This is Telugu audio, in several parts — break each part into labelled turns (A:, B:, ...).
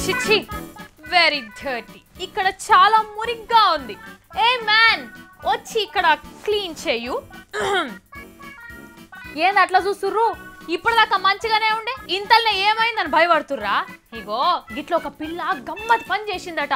A: చిచి వెరీ డర్టీ. ఇక్కడ చాలా మురిగ్గా ఉంది. ఏ మ్యాన్ వచ్చి ఇక్కడ క్లీన్ చేయు. ఏంది అట్లా చూస్తుర్రు? ఇప్పటిదాకా మంచిగానే ఉండే, ఇంతల్నే ఏమైందని భయపడుతుర్రా? ఇగో గిట్ల ఒక పిల్ల గమ్మత్ పని చేసిందట,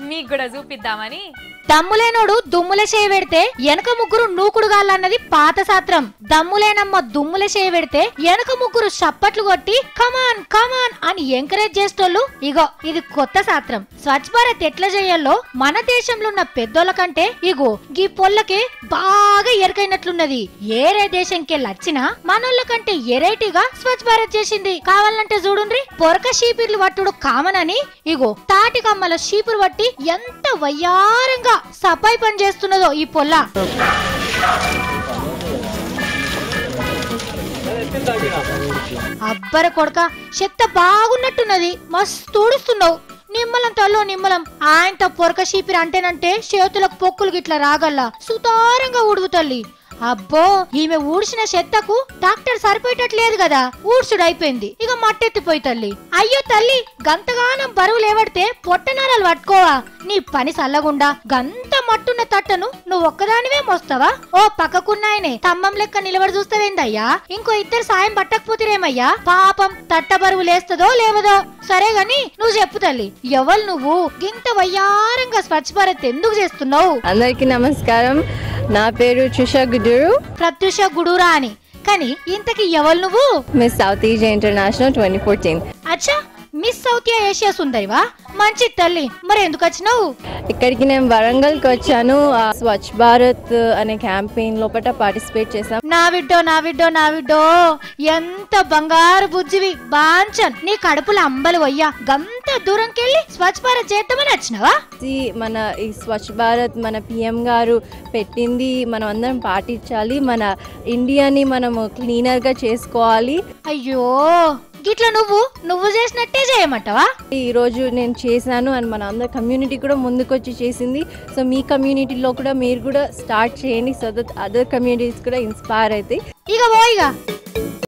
A: మీకు కూడా చూపిద్దామని.
B: దమ్ములేనోడు దుమ్ముల చేయి పెడితే వెనక ముగ్గురు నూకుడు గాళ్ళన్నది పాత శాస్త్రం. దమ్ములేనమ్మ దుమ్ముల చేయి పెడితే వెనక ముగ్గురు చప్పట్లు కొట్టి కమాన్ కమాన్ అని ఎంకరేజ్ చేసేటోళ్ళు. ఇగో ఇది కొత్త శాస్త్రం. స్వచ్ఛ భారత్ ఎట్లా చేయాలో మన దేశంలో ఉన్న పెద్దోళ్ళ కంటే ఇగో గీ పొల్లకే బాగా ఎరకైనట్లున్నది. ఏరే దేశంకెళ్ళి వచ్చినా మనోళ్ళ కంటే ఎరైటీగా స్వచ్ఛ భారత్ చేసింది. కావాలంటే చూడుండ్రి, పొరక షీపిర్లు పట్టుడు కామన్ అని ఇగో తాటి కమ్మల షీపురు పట్టి ఎంత వయ్యారంగా సఫాయి పని చేస్తున్నదో ఈ పొల్ల. అబ్బర కొడక, చెత్త బాగున్నట్టున్నది, మస్తు ఊడుస్తున్నావు. నిమ్మలం తల్లో నిమ్మలం. ఆయనతో పొరక షీపిరి అంటేనంటే చేతులకు పొక్కులు గిట్లా రాగల్లా సుతారంగా ఉడుగు తల్లి. అబ్బో, ఈమె ఊడ్చిన చెత్తకు డాక్టర్ సరిపోయేటట్లేదు కదా, ఊడ్చుడైపోయింది. ఇక మట్టెత్తిపోయి తల్లి. అయ్యో తల్లి, గంతగానం బరువు లేవడితే పొట్టనారాలు పట్టుకోవా? నీ పని సల్లగుండా గంత మట్టున్న తట్టను నువ్వు ఒక్కదానివే మోస్తావా? ఓ పక్కకున్నాయనే తమ్మం లెక్క నిలబడి చూస్తావేందయ్యా? ఇంకో ఇద్దరు సాయం పట్టకపోతురేమయ్యా? పాపం తట్ట బరువు లేస్తదో లేవదో. సరే గాని నువ్వు చెప్పు తల్లి, ఎవరు నువ్వు గింత వయ్యారంగా స్వచ్ఛ భారత్ ఎందుకు చేస్తున్నావు?
C: అందరికి నమస్కారం. నా పేరు ట్రిషా గుడూరు.
B: ప్రత్యూష గుడూరా అని. కానీ ఇంతకి ఎవరు నువ్వు?
C: Miss south Asia international 2014.
B: అచ్చా, మిస్ సౌత్ ఏషియా సుందరివా? మంచి తల్లి. మరి ఎందుకు వచ్చినావు
C: ఇక్కడికి? నేను వరంగల్కి వచ్చాను. స్వచ్ఛ భారత్ అనే క్యాంపెయిన్ లోపల పార్టిసిపేట్ చేశాం.
B: నా విడ్డో నా విడ్డో నా విడ్డో, ఎంత బంగారు బుజ్జివి బాంచన్. నీ కడుపులో అంబలు వయ్యా, గంత దూరంకెళ్ళి స్వచ్ఛ భారత్ చేద్దామని వచ్చినావా?
C: మన ఈ స్వచ్ఛ భారత్ మన పిఎం గారు పెట్టింది, మనం అందరం పాటించాలి. మన ఇండియాని మనము క్లీనర్గా చేసుకోవాలి.
B: అయ్యో, గిట్లా నువ్వు చేసినట్టే చేయమంటావా?
C: ఈ రోజు నేను చేశాను అండ్ మన అందరి కమ్యూనిటీ కూడా ముందుకొచ్చి చేసింది. సో మీ కమ్యూనిటీలో కూడా మీరు కూడా స్టార్ట్ చేయండి, సో దట్ అదర్ కమ్యూనిటీస్ కూడా ఇన్స్పైర్ అవుతాయి.
B: ఇక